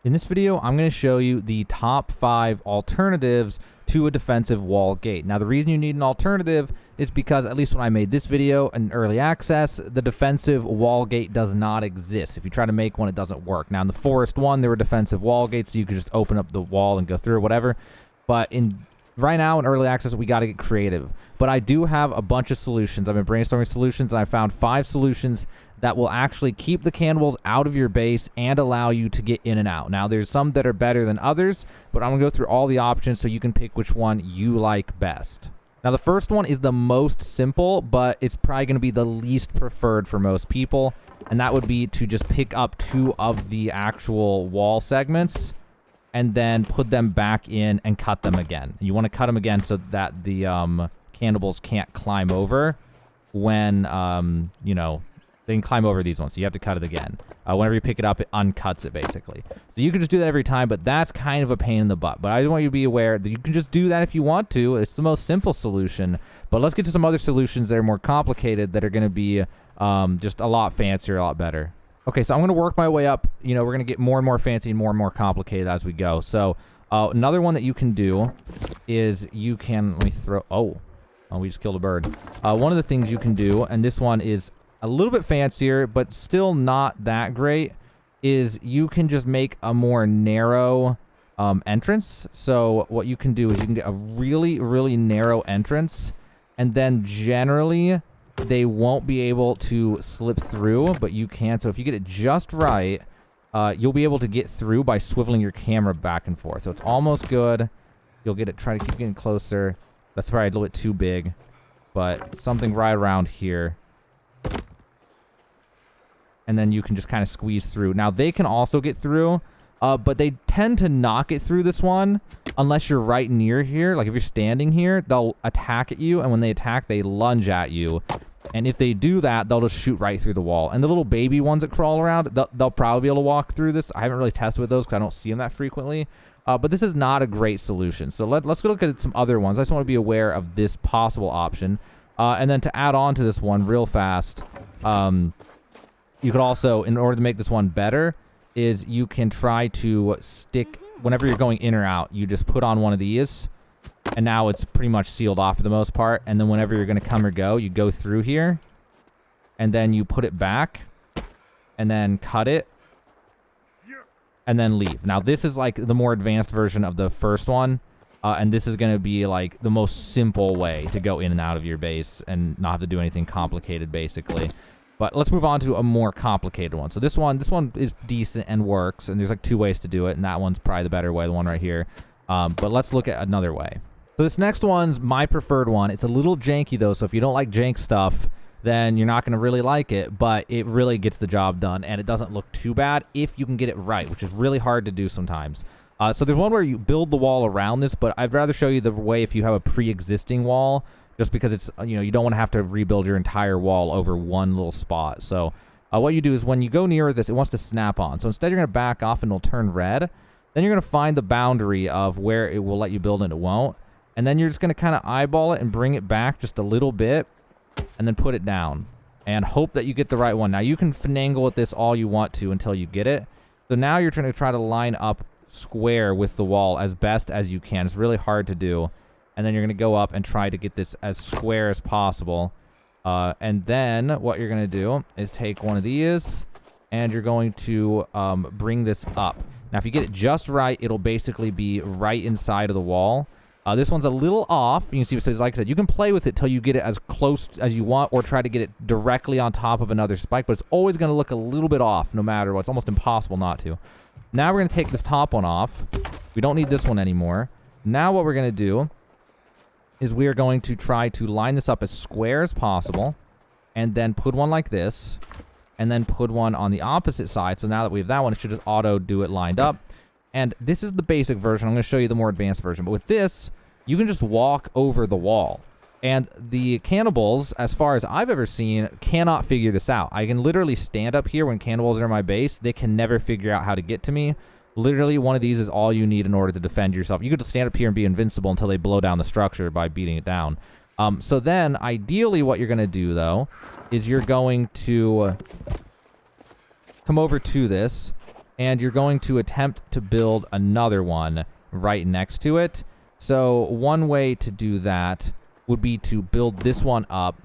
In this video, I'm going to show you the top 5 alternatives to a defensive wall gate. Now, the reason you need an alternative is because, at least when I made this video in early access, the defensive wall gate does not exist. If you try to make one, it doesn't work. Now, in the Forest 1, there were defensive wall gates, so you could just open up the wall and go through or whatever. But right now, in early access, we got to get creative. But I do have a bunch of solutions. I've been brainstorming solutions, and I found 5 solutions that will actually keep the cannibals out of your base and allow you to get in and out. Now, there's some that are better than others, but I'm going to go through all the options so you can pick which one you like best. Now, the first one is the most simple, but it's probably going to be the least preferred for most people, and that would be to just pick up 2 of the actual wall segments and then put them back in and cut them again. You want to cut them again so that the cannibals can't climb over when, they can climb over these ones, so you have to cut it again. Whenever you pick it up, it uncuts it, basically. So you can just do that every time, but that's kind of a pain in the butt. But I just want you to be aware that you can just do that if you want to. It's the most simple solution. But let's get to some other solutions that are more complicated that are going to be just a lot fancier, a lot better. Okay, so I'm going to work my way up. We're going to get more and more fancy and more complicated as we go. So another one that you can do is you can... Let me throw... Oh, we just killed a bird. One of the things you can do, and this one is a little bit fancier, but still not that great, is you can just make a more narrow entrance. So what you can do is you can get a really narrow entrance, and then generally they won't be able to slip through, but you can. So if you get it just right, you'll be able to get through by swiveling your camera back and forth. So it's almost good. You'll get it. Try to keep getting closer. That's probably a little bit too big, but something right around here. And then you can just kind of squeeze through. Now, they can also get through, but they tend to not get through this one unless you're right near here. Like, if you're standing here, they'll attack at you, and when they attack, they lunge at you. And if they do that, they'll just shoot right through the wall. And the little baby ones that crawl around, they'll probably be able to walk through this. I haven't really tested with those because I don't see them that frequently. But this is not a great solution. So let's go look at some other ones. I just want to be aware of this possible option. And then to add on to this one real fast... you could also, in order to make this one better, is you can try to stick, whenever you're going in or out, you just put on one of these, and now it's pretty much sealed off for the most part, and then whenever you're going to come or go, you go through here, and then you put it back, and then cut it, and then leave. Now, this is like the more advanced version of the first one, and this is going to be like the most simple way to go in and out of your base and not have to do anything complicated, basically. But let's move on to a more complicated one. So this one is decent and works, and there's like 2 ways to do it, and that one's probably the better way, the one right here. But let's look at another way. So this next one's my preferred one. It's a little janky though, so if you don't like jank stuff, then you're not going to really like it, but it really gets the job done, and it doesn't look too bad if you can get it right, which is really hard to do sometimes. So there's one where you build the wall around this, but I'd rather show you the way if you have a pre-existing wall, just because it's, you don't want to have to rebuild your entire wall over one little spot. So what you do is when you go near this, it wants to snap on. So instead you're going to back off and it'll turn red. Then you're going to find the boundary of where it will let you build and it won't. And then you're just going to kind of eyeball it and bring it back just a little bit and then put it down and hope that you get the right one. Now you can finagle at this all you want to until you get it. So now you're trying to try to line up square with the wall as best as you can. It's really hard to do. And then you're going to go up and try to get this as square as possible. And then what you're going to do is take one of these, and you're going to bring this up. Now, if you get it just right, it'll basically be right inside of the wall. This one's a little off. You can see, so like I said, you can play with it till you get it as close as you want, or try to get it directly on top of another spike, but it's always going to look a little bit off no matter what. It's almost impossible not to. Now we're going to take this top one off. We don't need this one anymore. Now what we're going to do is we are going to try to line this up as square as possible, and then put one like this, and then put one on the opposite side. So now that we have that one, it should just auto do it lined up. And this is the basic version. I'm going to show you the more advanced version. But with this, you can just walk over the wall. And the cannibals, as far as I've ever seen, cannot figure this out. I can literally stand up here when cannibals are in my base. They can never figure out how to get to me. Literally, one of these is all you need in order to defend yourself. You could just stand up here and be invincible until they blow down the structure by beating it down. So then, ideally, what you're going to do, though, is you're going to come over to this, and you're going to attempt to build another one right next to it. So one way to do that would be to build this one up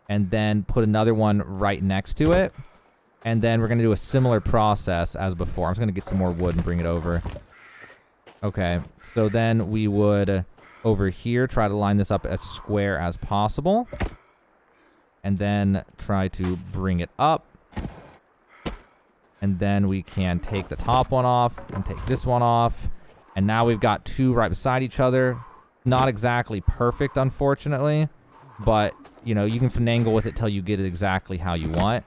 and then put another one right next to it. And then we're going to do a similar process as before. I'm just going to get some more wood and bring it over. Okay, so then we would, over here, try to line this up as square as possible. And then try to bring it up. And then we can take the top one off and take this one off. And now we've got two right beside each other. Not exactly perfect, unfortunately. But, you know, you can finagle with it till you get it exactly how you want.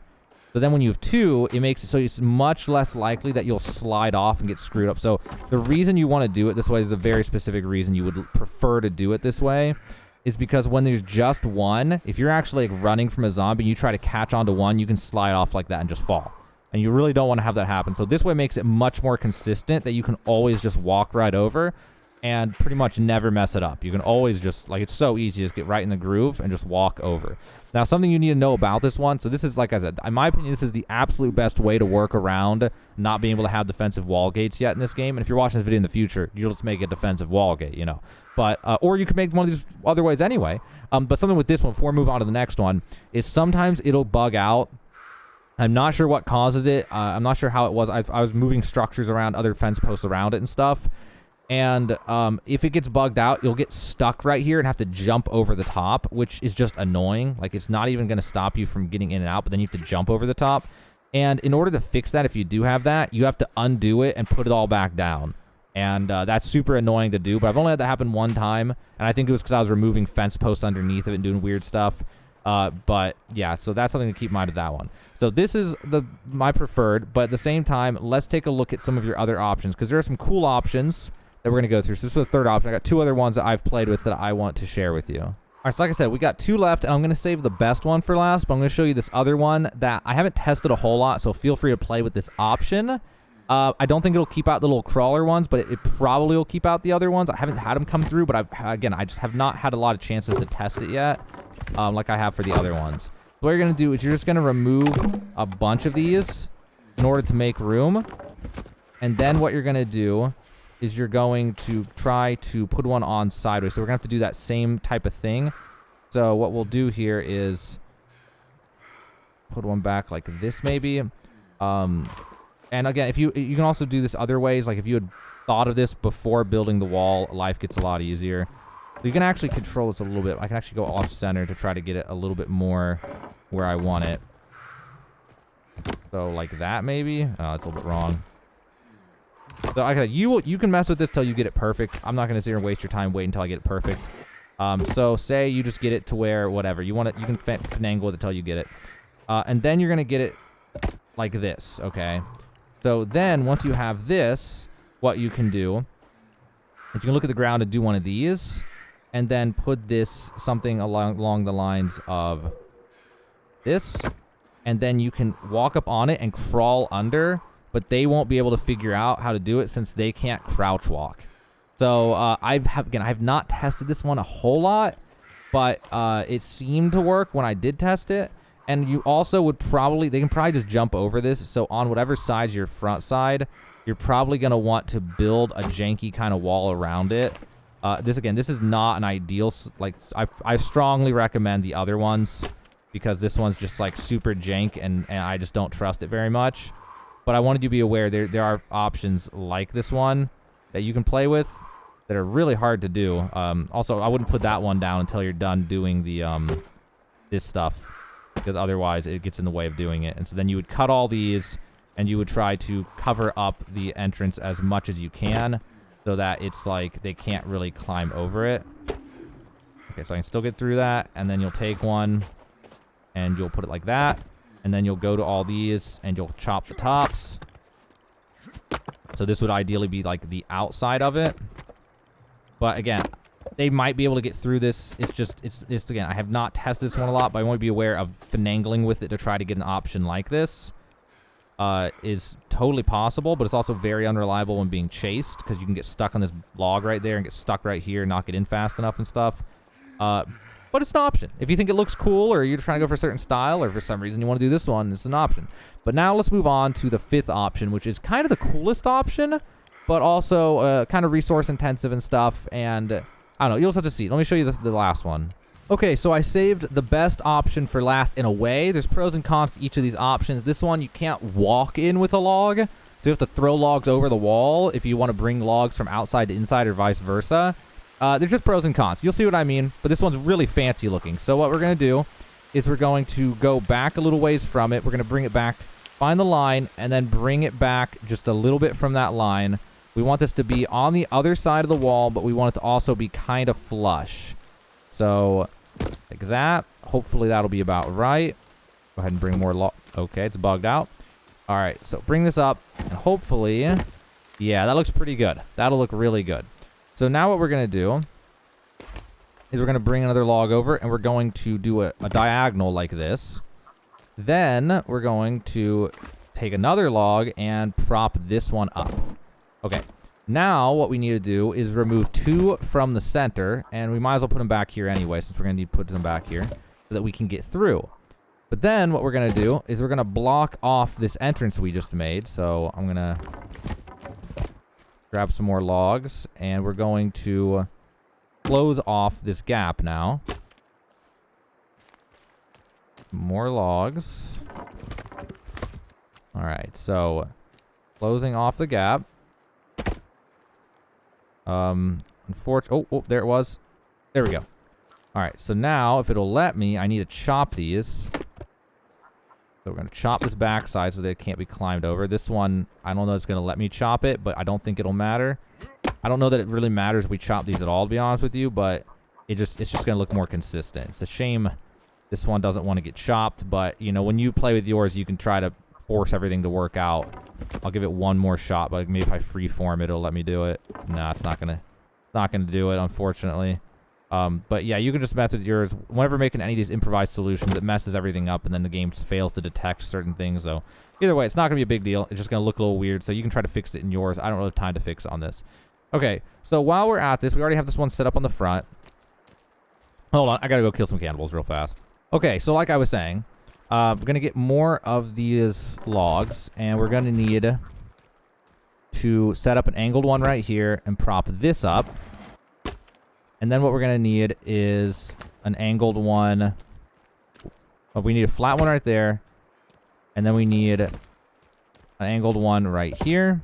So then when you have two, it makes it so it's much less likely that you'll slide off and get screwed up. So the reason you want to do it this way is a very specific reason you would prefer to do it this way. Is because when there's just one, if you're actually like running from a zombie and you try to catch onto one, you can slide off like that and just fall. And you really don't want to have that happen. So this way makes it much more consistent that you can always just walk right over and pretty much never mess it up. You can always just, like, it's so easy, just get right in the groove and just walk over. Now, something you need to know about this one, so this is, like I said, in my opinion, this is the absolute best way to work around not being able to have defensive wall gates yet in this game. And if you're watching this video in the future, you'll just make a defensive wall gate, you know. But, or you could make one of these other ways anyway. But something with this one, before we move on to the next one, is sometimes it'll bug out. I'm not sure what causes it. I'm not sure how it was. I was moving structures around, other fence posts around it and stuff. And if it gets bugged out, you'll get stuck right here and have to jump over the top, which is just annoying. Like, it's not even going to stop you from getting in and out, but then you have to jump over the top. And in order to fix that, if you do have that, you have to undo it and put it all back down. And that's super annoying to do, but I've only had that happen one time. And I think it was because I was removing fence posts underneath of it and doing weird stuff. But yeah, so that's something to keep in mind of that one. So this is my preferred, but at the same time, let's take a look at some of your other options, because there are some cool options that we're going to go through. So this is the third option. I got two other ones that I've played with that I want to share with you. All right, so like I said, we got two left, and I'm going to save the best one for last, but I'm going to show you this other one that I haven't tested a whole lot, so feel free to play with this option. I don't think it'll keep out the little crawler ones, but it probably will keep out the other ones. I haven't had them come through, but I just have not had a lot of chances to test it yet, like I have for the other ones. What you're going to do is you're just going to remove a bunch of these in order to make room, and then what you're going to do is you're going to try to put one on sideways. So we're going to have to do that same type of thing. So what we'll do here is put one back like this maybe. And again, if you can also do this other ways. Like if you had thought of this before building the wall, life gets a lot easier. So you can actually control this a little bit. I can actually go off center to try to get it a little bit more where I want it. So like that maybe. Oh, it's a little bit wrong. So you can mess with this till you get it perfect. I'm not going to sit here and waste your time waiting until I get it perfect. So say you just get it to where whatever you want it, you can finagle with it till you get it. And then you're going to get it like this, okay? So then once you have this, what you can do is you can look at the ground and do one of these, and then put this something along the lines of this, and then you can walk up on it and crawl under, but they won't be able to figure out how to do it since they can't crouch walk. So I have not tested this one a whole lot, but it seemed to work when I did test it. And you also would they can probably just jump over this. So on whatever side's your front side, you're probably going to want to build a janky kind of wall around it. This is not an ideal, like, I strongly recommend the other ones, because this one's just like super jank and I just don't trust it very much. But I wanted you to be aware there are options like this one that you can play with that are really hard to do. Also, I wouldn't put that one down until you're done doing the this stuff, because otherwise it gets in the way of doing it. And so then you would cut all these, and you would try to cover up the entrance as much as you can, so that it's like they can't really climb over it. Okay, so I can still get through that, and then you'll take one, and you'll put it like that, and then you'll go to all these, and you'll chop the tops. So this would ideally be like the outside of it. But again, they might be able to get through this. It's again, I have not tested this one a lot, but I want to be aware of finagling with it to try to get an option like this. Is totally possible, but it's also very unreliable when being chased, because you can get stuck on this log right there and get stuck right here and not get in fast enough and stuff. But it's an option. If you think it looks cool, or you're trying to go for a certain style, or for some reason you want to do this one, it's an option. But now let's move on to the 5th option, which is kind of the coolest option, but also kind of resource intensive and stuff. And I don't know, you'll just have to see. Let me show you the last one. Okay, so I saved the best option for last in a way. There's pros and cons to each of these options. This one, you can't walk in with a log, so you have to throw logs over the wall if you want to bring logs from outside to inside or vice versa. There's just pros and cons. You'll see what I mean, but this one's really fancy looking. So what we're going to do is we're going to go back a little ways from it. We're going to bring it back, find the line, and then bring it back just a little bit from that line. We want this to be on the other side of the wall, but we want it to also be kind of flush. So like that. Hopefully that'll be about right. Go ahead and bring more okay, it's bugged out. All right, so bring this up, and hopefully, yeah, that looks pretty good. That'll look really good. So now what we're going to do is we're going to bring another log over, and we're going to do a diagonal like this. Then we're going to take another log and prop this one up. Okay, now what we need to do is remove 2 from the center, and we might as well put them back here anyway, since we're going to need to put them back here so that we can get through. But then what we're going to do is we're going to block off this entrance we just made. So I'm going to grab some more logs, and we're going to close off this gap now. More logs. All right, so closing off the gap. Unfortunately, oh, there it was. There we go. All right, so now if it'll let me, I need to chop these. So we're going to chop this backside so that it can't be climbed over. This one, I don't know if it's going to let me chop it, but I don't think it'll matter. I don't know that it really matters if we chop these at all, to be honest with you, but it's just going to look more consistent. It's a shame this one doesn't want to get chopped, but, you know, when you play with yours, you can try to force everything to work out. I'll give it one more shot, but maybe if I freeform it, it'll let me do it. Nah, it's not going to do it, unfortunately. But yeah, you can just mess with yours. Whenever making any of these improvised solutions, it messes everything up, and then the game just fails to detect certain things. So either way, it's not going to be a big deal. It's just going to look a little weird, so you can try to fix it in yours. I don't really have time to fix it on this. Okay, so while we're at this, we already have this one set up on the front. Hold on, I got to go kill some cannibals real fast. Okay, so like I was saying, we're going to get more of these logs, and we're going to need to set up an angled one right here and prop this up. And then what we're going to need is an angled one. Oh, we need a flat one right there. And then we need an angled one right here.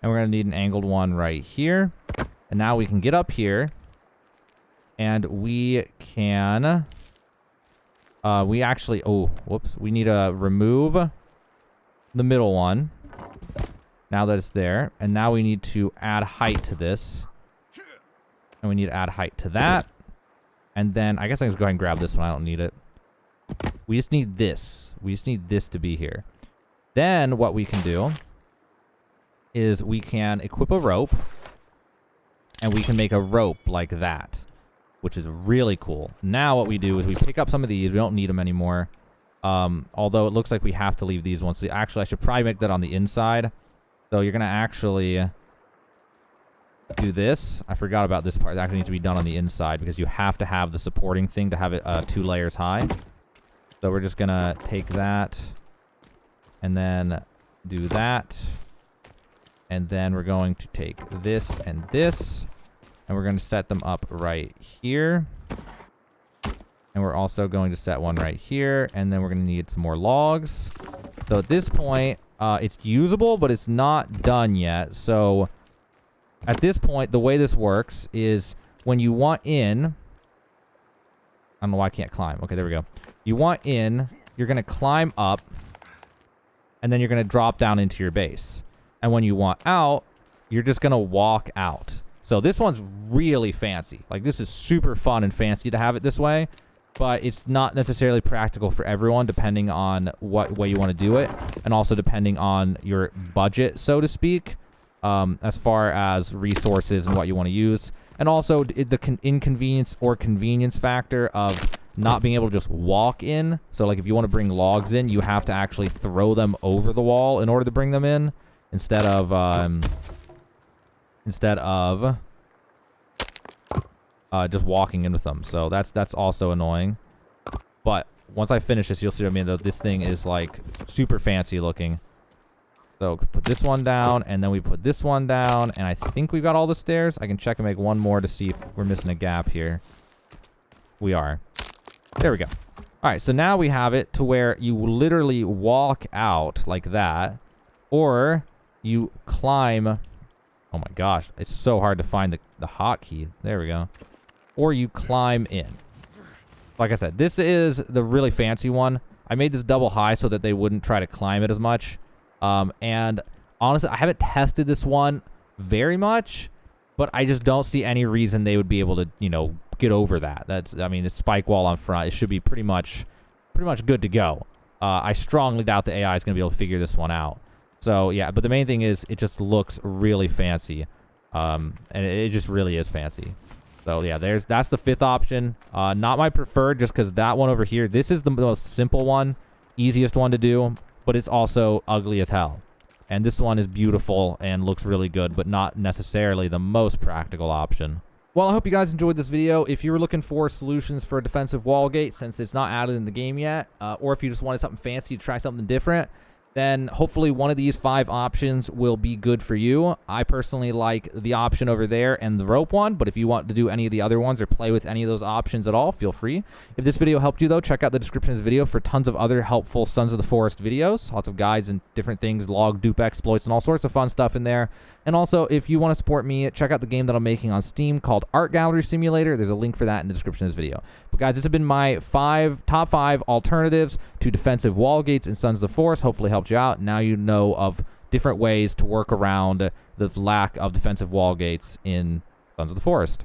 And we're going to need an angled one right here. And now we can get up here. And we can... we actually... Oh, whoops. We need to remove the middle one. Now that it's there. And now we need to add height to this. And we need to add height to that. And then I guess I can just go ahead and grab this one. I don't need it. We just need this. We just need this to be here. Then what we can do is we can equip a rope. And we can make a rope like that, which is really cool. Now what we do is we pick up some of these. We don't need them anymore. Although it looks like we have to leave these ones. So actually, I should probably make that on the inside. So you're going to actually do this. I forgot about this part. It actually needs to be done on the inside because you have to have the supporting thing to have it 2 layers high. So we're just going to take that and then do that. And then we're going to take this and this. And we're going to set them up right here. And we're also going to set one right here. And then we're going to need some more logs. So at this point, it's usable, but it's not done yet. So at this point, the way this works is when you want in... I don't know why I can't climb. Okay, there we go. You want in, you're going to climb up, and then you're going to drop down into your base. And when you want out, you're just going to walk out. So this one's really fancy. Like, this is super fun and fancy to have it this way. But it's not necessarily practical for everyone, depending on what way you want to do it. And also depending on your budget, so to speak. As far as resources and what you want to use. And also the inconvenience or convenience factor of not being able to just walk in. So, like, if you want to bring logs in, you have to actually throw them over the wall in order to bring them in. Instead of just walking in with them. So that's also annoying. But once I finish this, you'll see what I mean. Though this thing is like super fancy looking. So put this one down, and then we put this one down, and I think we've got all the stairs. I can check and make one more to see if we're missing a gap here. We are. There we go. All right, so now we have it to where you literally walk out like that, or you climb. Oh my gosh, it's so hard to find the hotkey. There we go. Or you climb in. Like I said, this is the really fancy one. I made this double high so that they wouldn't try to climb it as much. And honestly, I haven't tested this one very much, but I just don't see any reason they would be able to, you know, get over that. I mean, the spike wall on front, it should be pretty much good to go. I strongly doubt the AI is going to be able to figure this one out. So yeah, but the main thing is it just looks really fancy. And it just really is fancy. So yeah, that's the 5th option. Not my preferred, just because that one over here, this is the most simple one, easiest one to do, but it's also ugly as hell. And this one is beautiful and looks really good, but not necessarily the most practical option. Well, I hope you guys enjoyed this video. If you were looking for solutions for a defensive wall gate, since it's not added in the game yet, or if you just wanted something fancy to try something different, then hopefully one of these 5 options will be good for you. I personally like the option over there and the rope one, but if you want to do any of the other ones or play with any of those options at all, feel free. If this video helped you, though, check out the description of this video for tons of other helpful Sons of the Forest videos. Lots of guides and different things, log, dupe exploits, and all sorts of fun stuff in there. And also, if you want to support me, check out the game that I'm making on Steam called Art Gallery Simulator. There's a link for that in the description of this video. But guys, this has been my top 5 alternatives to defensive wall gates in Sons of the Forest. Hopefully helped you out. Now you know of different ways to work around the lack of defensive wall gates in Sons of the Forest.